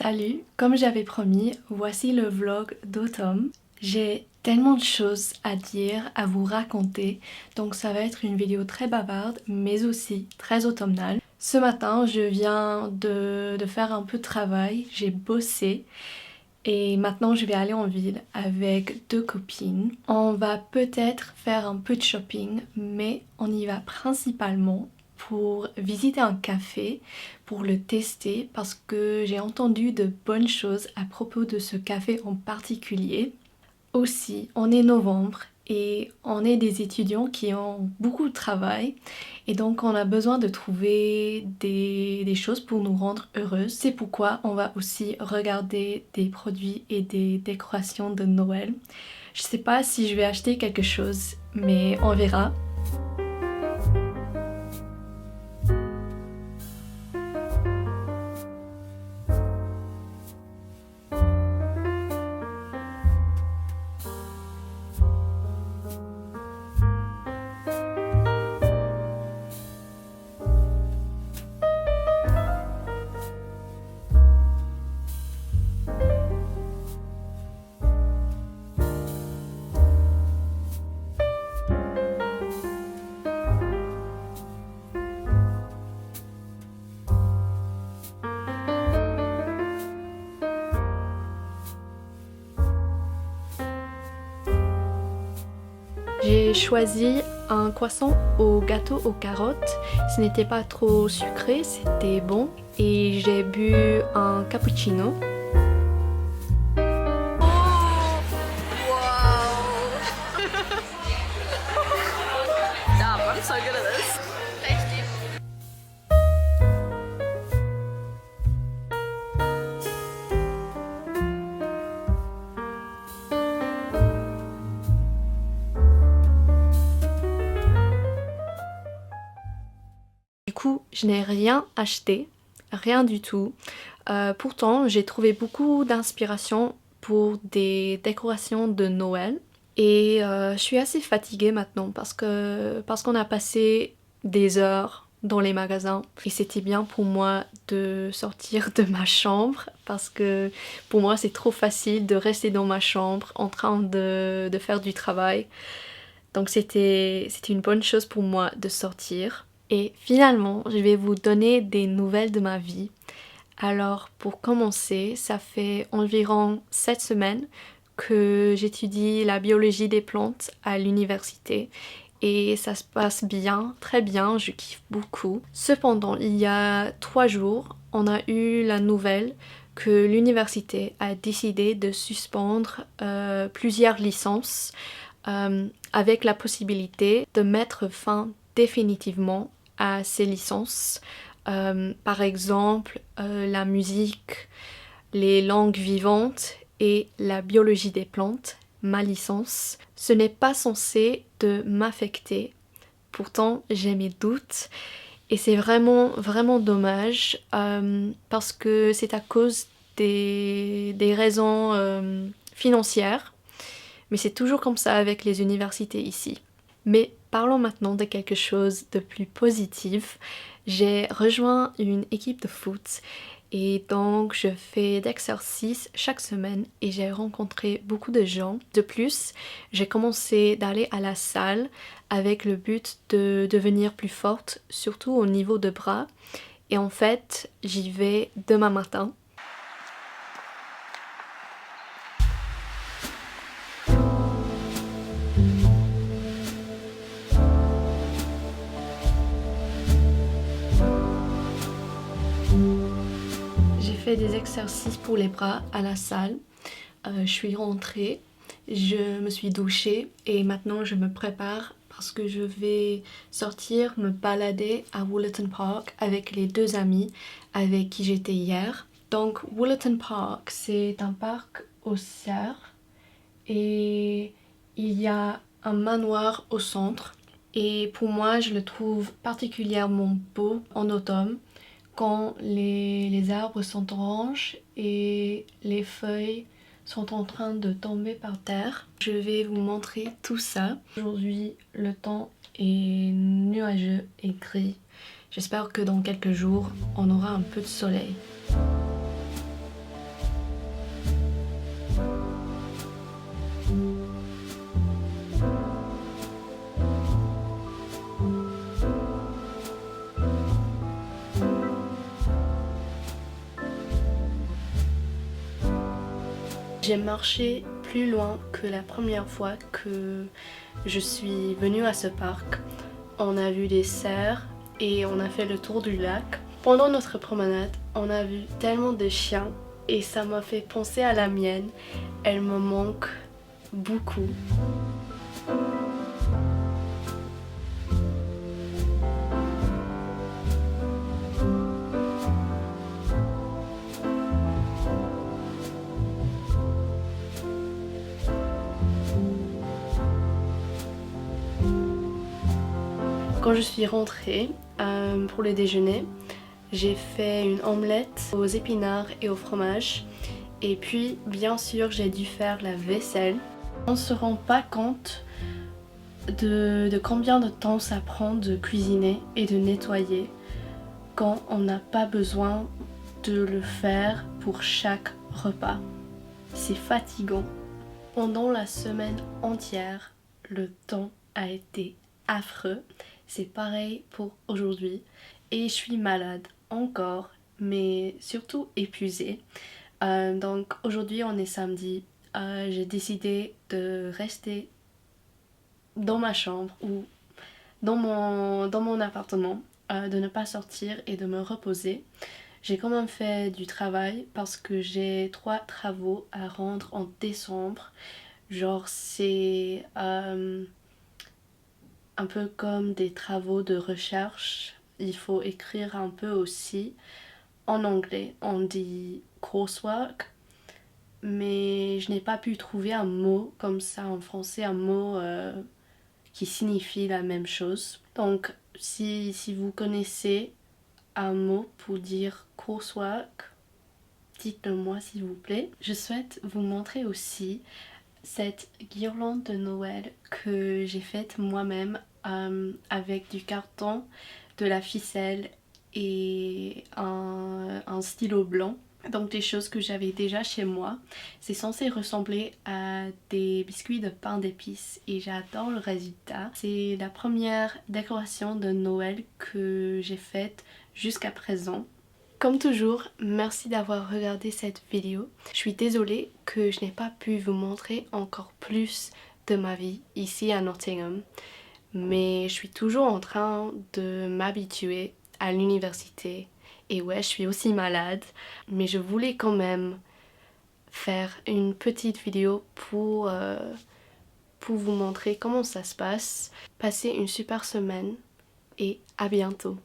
Salut, comme j'avais promis, voici le vlog d'automne. J'ai tellement de choses à dire, à vous raconter, donc ça va être une vidéo très bavarde, mais aussi très automnale. Ce matin, je viens de faire un peu de travail, j'ai bossé et maintenant je vais aller en ville avec deux copines. On va peut-être faire un peu de shopping, mais on y va principalement pour visiter un café, pour le tester parce que j'ai entendu de bonnes choses à propos de ce café en particulier. Aussi, on est novembre et on est des étudiants qui ont beaucoup de travail et donc on a besoin de trouver des choses pour nous rendre heureuses. C'est pourquoi on va aussi regarder des produits et des décorations de Noël. Je sais pas si je vais acheter quelque chose, mais on verra. J'ai choisi un croissant au gâteau aux carottes. Ce n'était pas trop sucré, c'était bon. Et j'ai bu un cappuccino. Damn, I'm so good at this. Tasty. Du coup, je n'ai rien acheté, rien du tout. Pourtant, j'ai trouvé beaucoup d'inspiration pour des décorations de Noël. Et je suis assez fatiguée maintenant parce qu'on a passé des heures dans les magasins. Et c'était bien pour moi de sortir de ma chambre parce que pour moi c'est trop facile de rester dans ma chambre en train de faire du travail. Donc c'était une bonne chose pour moi de sortir. Et finalement, je vais vous donner des nouvelles de ma vie. Alors pour commencer, ça fait environ 7 semaines que j'étudie la biologie des plantes à l'université et ça se passe bien, très bien, je kiffe beaucoup. Cependant, il y a 3 jours, on a eu la nouvelle que l'université a décidé de suspendre plusieurs licences avec la possibilité de mettre fin définitivement à ces licences. Par exemple, la musique, les langues vivantes et la biologie des plantes, ma licence. Ce n'est pas censé de m'affecter. Pourtant, j'ai mes doutes et c'est vraiment, vraiment dommage parce que c'est à cause des raisons financières. Mais c'est toujours comme ça avec les universités ici. Mais parlons maintenant de quelque chose de plus positif. J'ai rejoint une équipe de foot et donc je fais d'exercices chaque semaine et j'ai rencontré beaucoup de gens. De plus, j'ai commencé d'aller à la salle avec le but de devenir plus forte, surtout au niveau de bras. Et en fait, j'y vais demain matin. J'ai fait des exercices pour les bras à la salle. Je suis rentrée, je me suis douchée et maintenant je me prépare parce que je vais sortir me balader à Woollerton Park avec les deux amis avec qui j'étais hier. Donc Woollerton Park, c'est un parc au cerf et il y a un manoir au centre. Et pour moi, je le trouve particulièrement beau en automne quand les arbres sont oranges et les feuilles sont en train de tomber par terre. Je vais vous montrer tout ça. Aujourd'hui, le temps est nuageux et gris. J'espère que dans quelques jours, on aura un peu de soleil. J'ai marché plus loin que la première fois que je suis venue à ce parc. On a vu des cerfs et on a fait le tour du lac. Pendant notre promenade, on a vu tellement de chiens et ça m'a fait penser à la mienne. Elle me manque beaucoup. Quand je suis rentrée pour le déjeuner, j'ai fait une omelette aux épinards et au fromage. Et puis, bien sûr, j'ai dû faire la vaisselle. On ne se rend pas compte de combien de temps ça prend de cuisiner et de nettoyer quand on n'a pas besoin de le faire pour chaque repas. C'est fatigant. Pendant la semaine entière, le temps a été affreux. C'est pareil pour aujourd'hui. Et je suis malade encore, mais surtout épuisée. Donc aujourd'hui on est samedi. J'ai décidé de rester dans ma chambre ou dans mon appartement, de ne pas sortir et de me reposer. J'ai quand même fait du travail parce que j'ai 3 travaux à rendre en décembre. Genre c'est un peu comme des travaux de recherche. Il faut écrire un peu aussi. En anglais, on dit coursework, mais je n'ai pas pu trouver un mot comme ça en français, un mot qui signifie la même chose. Donc, si vous connaissez un mot pour dire coursework, dites-le moi s'il vous plaît. Je souhaite vous montrer aussi cette guirlande de Noël que j'ai faite moi-même avec du carton, de la ficelle et un stylo blanc. Donc des choses que j'avais déjà chez moi. C'est censé ressembler à des biscuits de pain d'épices et j'adore le résultat. C'est la première décoration de Noël que j'ai faite jusqu'à présent. Comme toujours, merci d'avoir regardé cette vidéo. Je suis désolée que je n'ai pas pu vous montrer encore plus de ma vie ici à Nottingham. Mais je suis toujours en train de m'habituer à l'université. Et ouais, je suis aussi malade. Mais je voulais quand même faire une petite vidéo pour vous montrer comment ça se passe. Passez une super semaine et à bientôt.